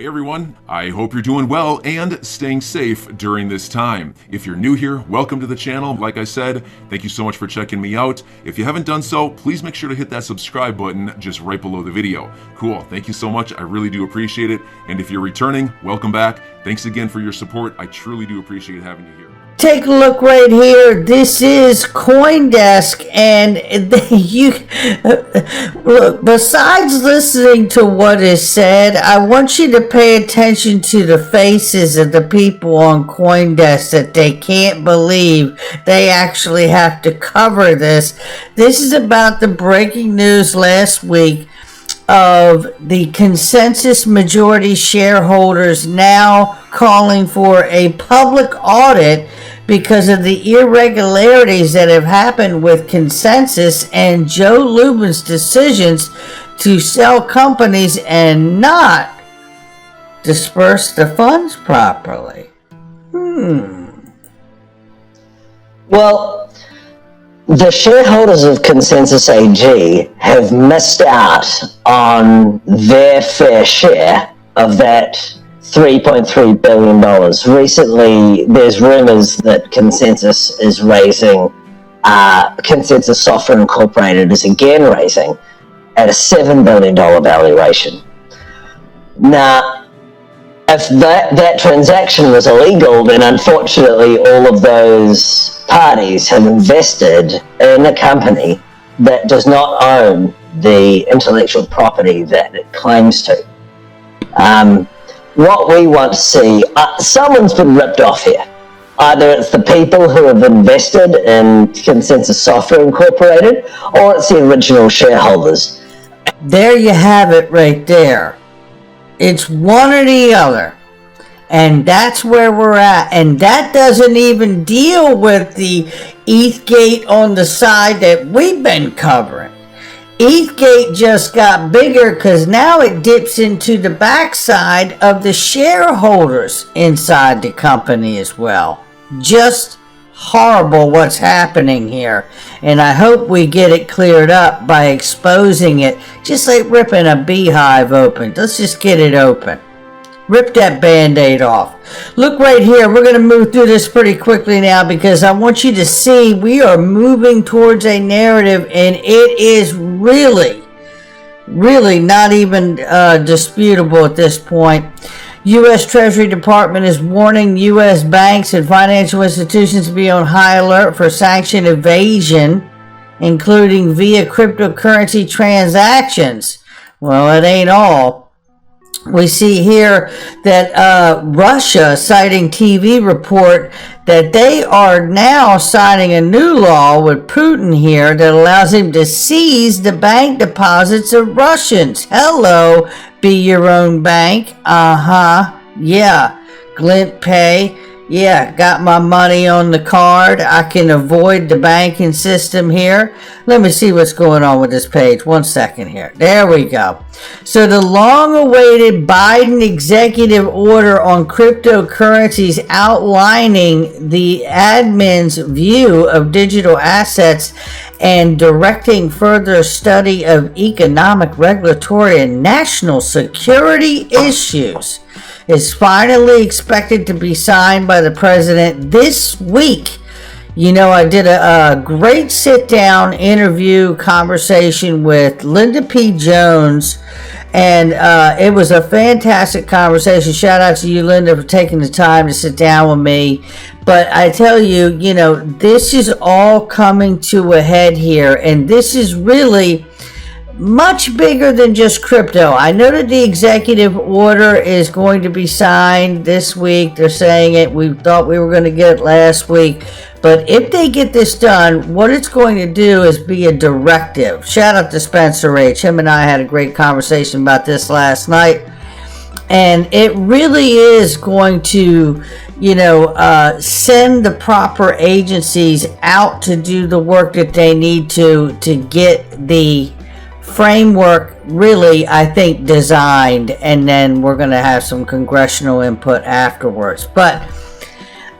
Hey everyone, I hope you're doing well and staying safe during this time. If you're new here, welcome to the channel. Like I said, thank you so much for checking me out. If you haven't done so, please make sure to hit that subscribe button just right below the video. Cool, thank you so much. I really do appreciate it. And if you're returning, welcome back. Thanks again for your support. I truly do appreciate having you here. Take a look right here. This is CoinDesk, and look, besides listening to what is said, I want you to pay attention to the faces of the people on CoinDesk that they can't believe they actually have to cover this. This is about the breaking news last week of the consensus majority shareholders now calling for a public audit because of the irregularities that have happened with consensus and Joe Lubin's decisions to sell companies and not disperse the funds properly. Well, the shareholders of Consensus AG have missed out on their fair share of that $3.3 billion. Recently, there's rumors that Consensus is raising, Consensus Software Incorporated is again raising at a $7 billion valuation. Now, if that transaction was illegal, then unfortunately all of those parties have invested in a company that does not own the intellectual property that it claims to. What we want to see, someone's been ripped off here. Either it's the people who have invested in Consensus Software Incorporated, or it's the original shareholders. There you have it right there. It's one or the other. And that's where we're at. And that doesn't even deal with the ETHgate on the side that we've been covering. ETHgate just got bigger because now it dips into the backside of the shareholders inside the company as well. Just horrible what's happening here. And I hope we get it cleared up by exposing it, just like ripping a beehive open. Let's just get it open. Rip that band-aid off. Look right here. We're going to move through this pretty quickly now because I want you to see we are moving towards a narrative, and it is really not even disputable at this point. U.S. Treasury Department is warning U.S. banks and financial institutions to be on high alert for sanction evasion, including via cryptocurrency transactions. Well, it ain't all. We see here that Russia, citing TV report, that they are now signing a new law with Putin here that allows him to seize the bank deposits of Russians. Hello, be your own bank. Yeah, Glint Pay. Yeah, got my money on the card. I can avoid the banking system here. Let me see what's going on with this page. 1 second here. There we go. So the long-awaited Biden executive order on cryptocurrencies outlining the admin's view of digital assets and directing further study of economic, regulatory, and national security issues is finally expected to be signed by the president this week. You know, I did a great sit-down interview conversation with Linda P. Jones, and it was a fantastic conversation. Shout out to you, Linda, for taking the time to sit down with me. But I tell you, you know, this is all coming to a head here, and this is really much bigger than just crypto. I know that the executive order is going to be signed this week. They're saying it. We thought we were going to get it last week. But if they get this done, what it's going to do is be a directive. Shout out to Spencer H. Him and I had a great conversation about this last night. And it really is going to, you know, send the proper agencies out to do the work that they need to get the framework really, I think, designed, and then we're going to have some congressional input afterwards. But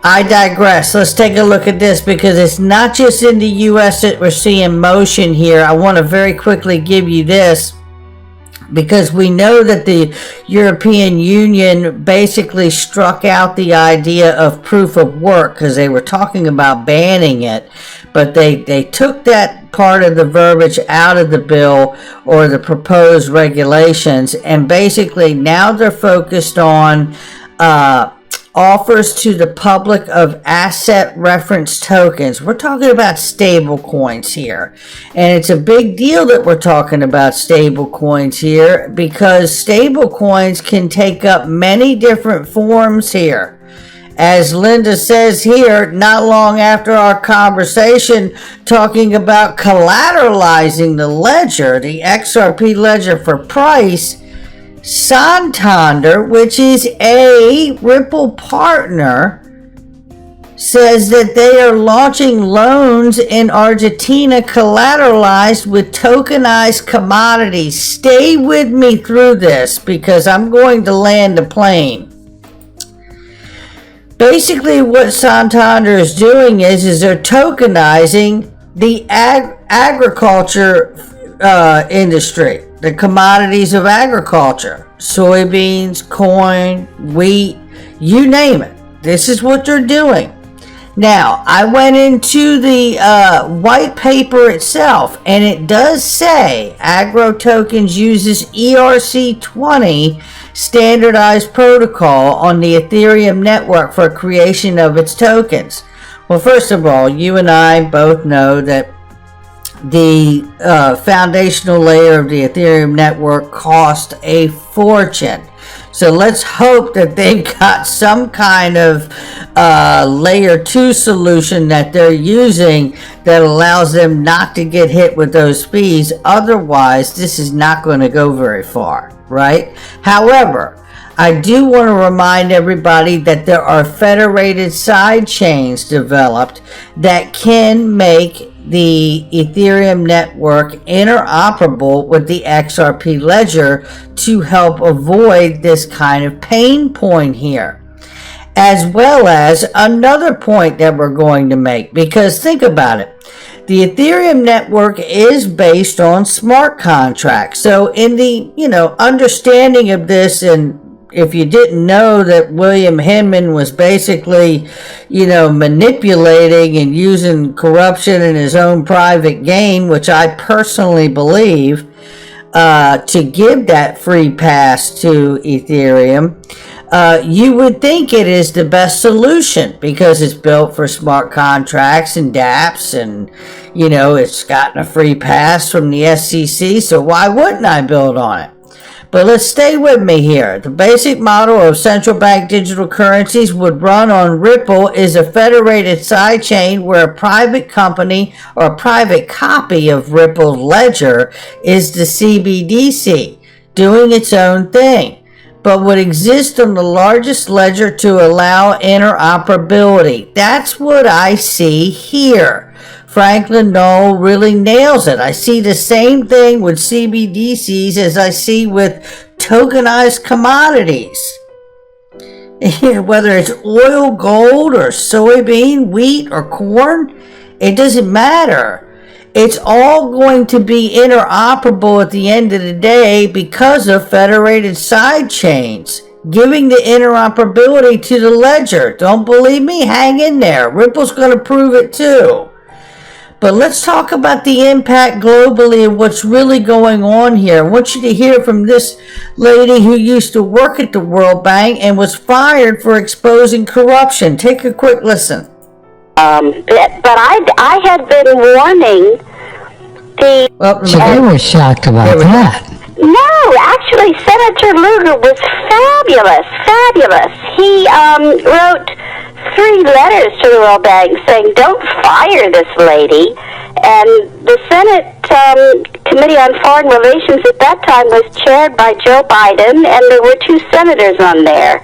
I digress. Let's take a look at this because it's not just in the U.S. that we're seeing motion here. I want to very quickly give you this. because we know that the European Union basically struck out the idea of proof of work because they were talking about banning it, but they took that part of the verbiage out of the bill or the proposed regulations, and basically now they're focused on offers to the public of asset reference tokens. We're talking about stable coins here. And it's a big deal that we're talking about stable coins here because stable coins can take up many different forms here. As Linda says here, not long after our conversation talking about collateralizing the ledger, the XRP ledger for price, Santander, which is a Ripple partner, says that they are launching loans in Argentina collateralized with tokenized commodities. Stay with me through this because I'm going to land a plane. Basically, what Santander is doing is they're tokenizing the agriculture industry. The commodities of agriculture, soybeans, corn, wheat, you name it. This is what they're doing. Now, I went into the white paper itself, and it does say Agro Tokens uses ERC20 standardized protocol on the Ethereum network for creation of its tokens. Well, first of all, you and I both know that the foundational layer of the Ethereum network cost a fortune. So let's hope that they've got some kind of layer 2 solution that they're using that allows them not to get hit with those fees. Otherwise, this is not going to go very far, right? However, I do want to remind everybody that there are federated side chains developed that can make the Ethereum network interoperable with the XRP ledger to help avoid this kind of pain point here. As well as another point that we're going to make, because think about it. The Ethereum network is based on smart contracts. So in the, understanding of this, and if you didn't know that William Hinman was basically, manipulating and using corruption in his own private gain, which I personally believe, to give that free pass to Ethereum, you would think it is the best solution because it's built for smart contracts and dApps, and, it's gotten a free pass from the SEC, so why wouldn't I build on it? But let's stay with me here. The basic model of central bank digital currencies would run on Ripple is a federated sidechain where a private company or a private copy of Ripple's ledger is the CBDC, doing its own thing, but would exist on the largest ledger to allow interoperability. That's what I see here. Franklin Knoll really nails it. I see the same thing with CBDCs as I see with tokenized commodities. Whether it's oil, gold, or soybean, wheat, or corn, it doesn't matter. It's all going to be interoperable at the end of the day because of federated side chains, giving the interoperability to the ledger. Don't believe me? Hang in there. Ripple's going to prove it too. But let's talk about the impact globally and what's really going on here. I want you to hear from this lady who used to work at the World Bank and was fired for exposing corruption. Take a quick listen. But I had been warning the... Well, so they were shocked about that. No, actually, Senator Lugar was fabulous. He wrote 3 letters to the World Bank saying, don't fire this lady. And the Senate Committee on Foreign Relations at that time was chaired by Joe Biden, and there were 2 senators on there.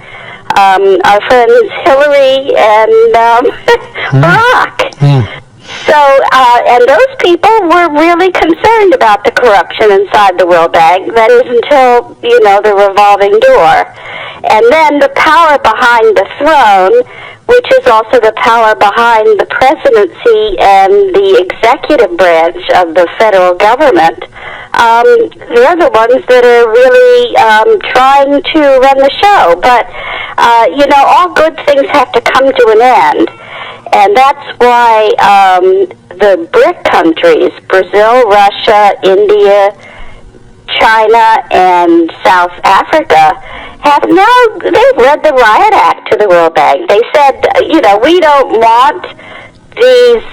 Our friends Hillary and Barack. So, and those people were really concerned about the corruption inside the World Bank. That is until, the revolving door. And then the power behind the throne, which is also the power behind the presidency and the executive branch of the federal government, they're the ones that are really trying to run the show. But, all good things have to come to an end. And that's why the BRIC countries, Brazil, Russia, India, China, and South Africa, they've read the Riot Act to the World Bank. They said, we don't want these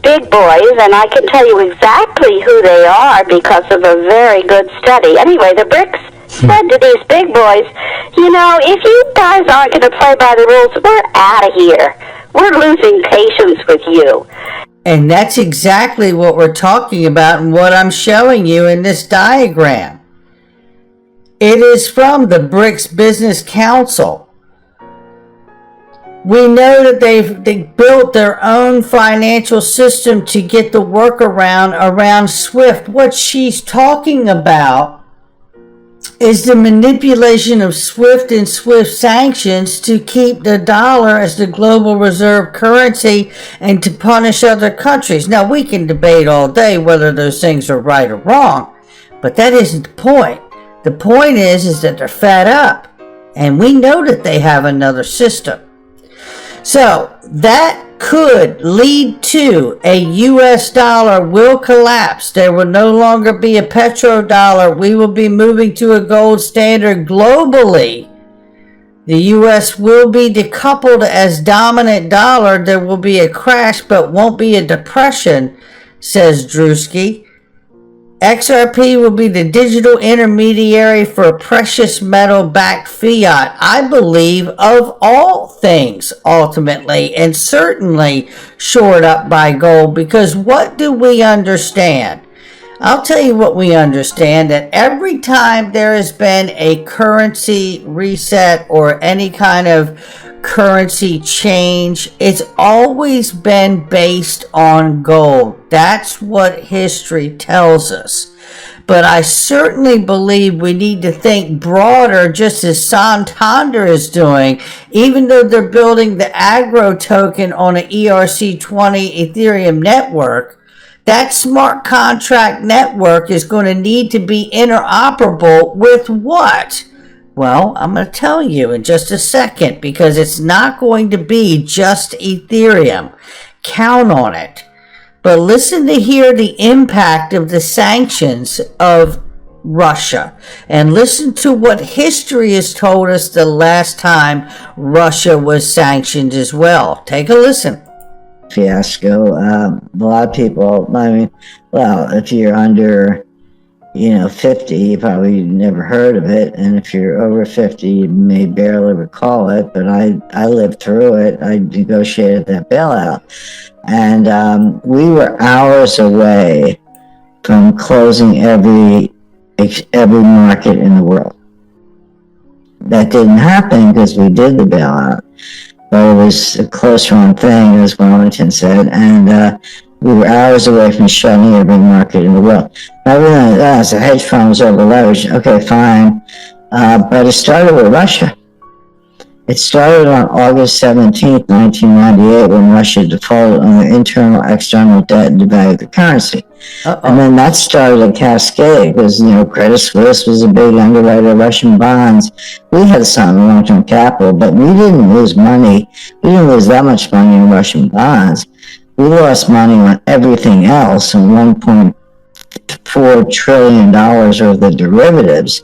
big boys, and I can tell you exactly who they are because of a very good study. Anyway, the BRICS said to these big boys, if you guys aren't going to play by the rules, we're out of here. We're losing patience with you. And that's exactly what we're talking about and what I'm showing you in this diagram. It is from the BRICS Business Council. We know that they built their own financial system to get the workaround around SWIFT. What she's talking about is the manipulation of SWIFT and SWIFT sanctions to keep the dollar as the global reserve currency and to punish other countries. Now, we can debate all day whether those things are right or wrong, but that isn't the point. The point is that they're fed up, and we know that they have another system. So that could lead to a U.S. dollar will collapse. There will no longer be a petrodollar. We will be moving to a gold standard globally. The U.S. will be decoupled as dominant dollar. There will be a crash, but won't be a depression, says Drewski. XRP will be the digital intermediary for precious metal-backed fiat, I believe, of all things, ultimately, and certainly shored up by gold, because what do we understand? I'll tell you what we understand, that every time there has been a currency reset or any kind of currency change, it's always been based on gold. That's what history tells us. But I certainly believe we need to think broader, just as Santander is doing, even though they're building the Agro token on an ERC20 Ethereum network. That smart contract network is going to need to be interoperable with what? Well, I'm going to tell you in just a second, because it's not going to be just Ethereum. Count on it. But listen to hear the impact of the sanctions of Russia. And listen to what history has told us the last time Russia was sanctioned as well. Take a listen. Fiasco. A lot of people, if you're under 50, you probably never heard of it, and if you're over 50, you may barely recall it, but I lived through it. I negotiated that bailout, and we were hours away from closing every market in the world. That didn't happen because we did the bailout, but it was a close run thing, as Wellington said, and we were hours away from shutting every market in the world. Now, we know that the hedge fund was over leveraged. Okay, fine. But it started with Russia. It started on August 17th, 1998, when Russia defaulted on their internal external debt and devalued the currency. And then that started a cascade because, Credit Suisse was a big underwriter of Russian bonds. We had some long-term capital, but we didn't lose money. We didn't lose that much money in Russian bonds. We lost money on everything else, and $1.4 trillion worth of derivatives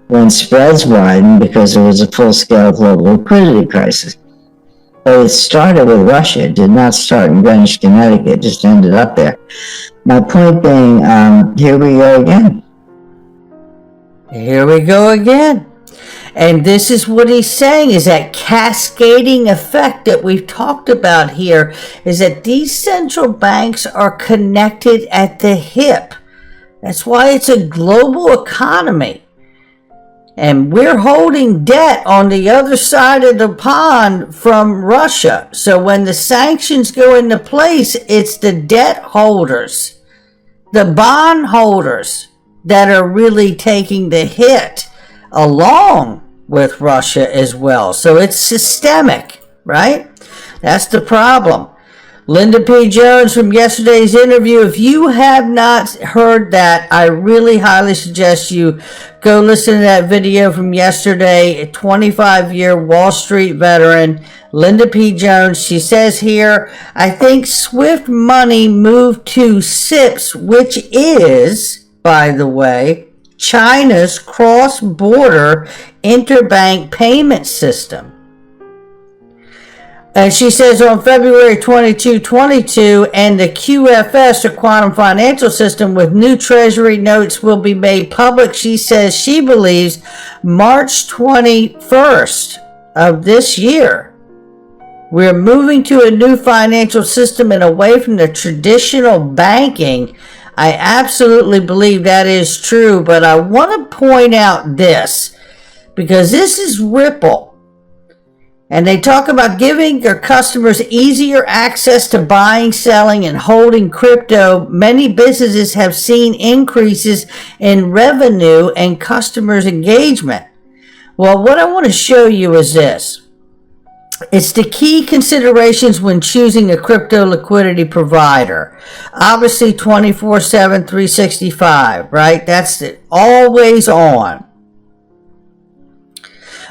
when spreads widened because there was a full-scale global liquidity crisis. But it started with Russia. It did not start in Greenwich, Connecticut. It just ended up there. My point being, here we go again. Here we go again. And this is what he's saying, is that cascading effect that we've talked about here, is that these central banks are connected at the hip. That's why it's a global economy. And we're holding debt on the other side of the pond from Russia. So when the sanctions go into place, it's the debt holders, the bond holders, that are really taking the hit, along with Russia as well. So it's systemic, right? That's the problem. Linda P. Jones from yesterday's interview. If you have not heard that, I really highly suggest you go listen to that video from yesterday. A 25-year Wall Street veteran, Linda P. Jones. She says here, I think Swift money moved to SIPS, which is, by the way, China's cross-border interbank payment system. And she says on February 22, 22, and the QFS, or Quantum Financial System, with new Treasury notes will be made public. She says she believes March 21st of this year. We're moving to a new financial system and away from the traditional banking. I absolutely believe that is true, but I want to point out this, because this is Ripple. And they talk about giving their customers easier access to buying, selling, and holding crypto. Many businesses have seen increases in revenue and customers' engagement. Well, what I want to show you is this. It's the key considerations when choosing a crypto liquidity provider. Obviously 24/7, 365, right? That's it. Always on.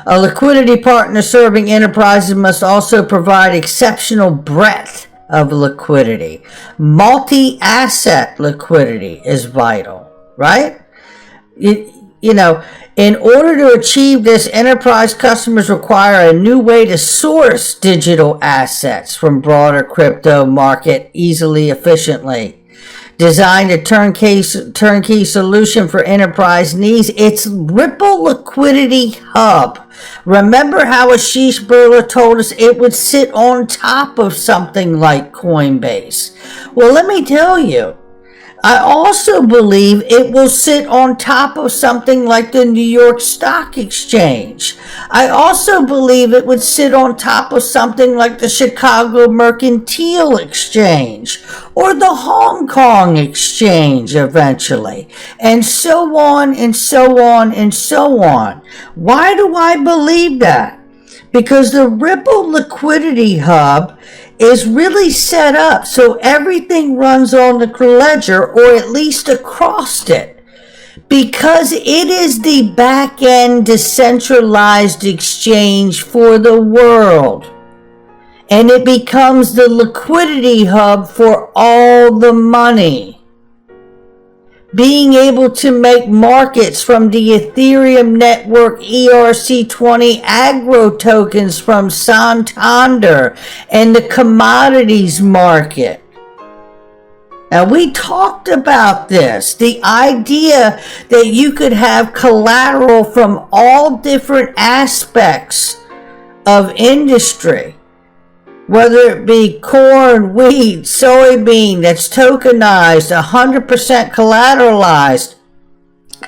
A liquidity partner serving enterprises must also provide exceptional breadth of liquidity. Multi-asset liquidity is vital, right? In order to achieve this, enterprise customers require a new way to source digital assets from broader crypto market easily, efficiently. Designed a turnkey solution for enterprise needs. It's Ripple Liquidity Hub. Remember how Ashish Burla told us it would sit on top of something like Coinbase? Well, let me tell you, I also believe it will sit on top of something like the New York Stock Exchange. I also believe it would sit on top of something like the Chicago Mercantile Exchange or the Hong Kong Exchange eventually, and so on and so on and so on. Why do I believe that? Because the Ripple Liquidity Hub is really set up so everything runs on the ledger, or at least across it, because it is the back-end decentralized exchange for the world, and it becomes the liquidity hub for all the money. Being able to make markets from the Ethereum network ERC20 agro tokens from Santander and the commodities market. Now, we talked about this, the idea that you could have collateral from all different aspects of industry, whether it be corn, wheat, soybean, that's tokenized, 100% collateralized,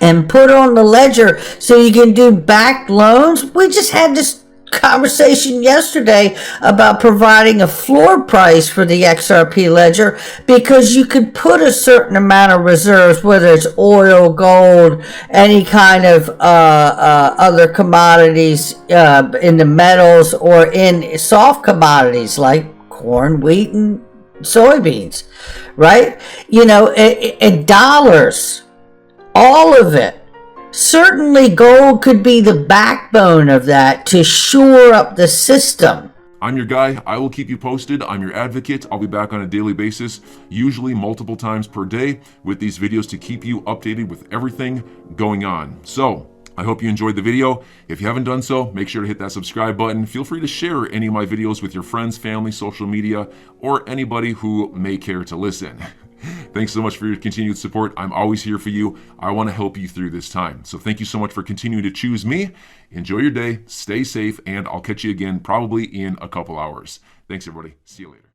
and put on the ledger so you can do backed loans. We just had this conversation yesterday about providing a floor price for the XRP ledger, because you could put a certain amount of reserves, whether it's oil, gold, any kind of other commodities in the metals, or in soft commodities like corn, wheat, and soybeans, right? Dollars, all of it. Certainly gold could be the backbone of that to shore up the system. I'm your guy. I will keep you posted. I'm your advocate. I'll be back on a daily basis, usually multiple times per day, with these videos to keep you updated with everything going on. So I hope you enjoyed the video. If you haven't done so, make sure to hit that subscribe button. Feel free to share any of my videos with your friends, family, social media, or anybody who may care to listen. Thanks so much for your continued support. I'm always here for you. I want to help you through this time. So thank you so much for continuing to choose me. Enjoy your day, stay safe, and I'll catch you again probably in a couple hours. Thanks, everybody. See you later.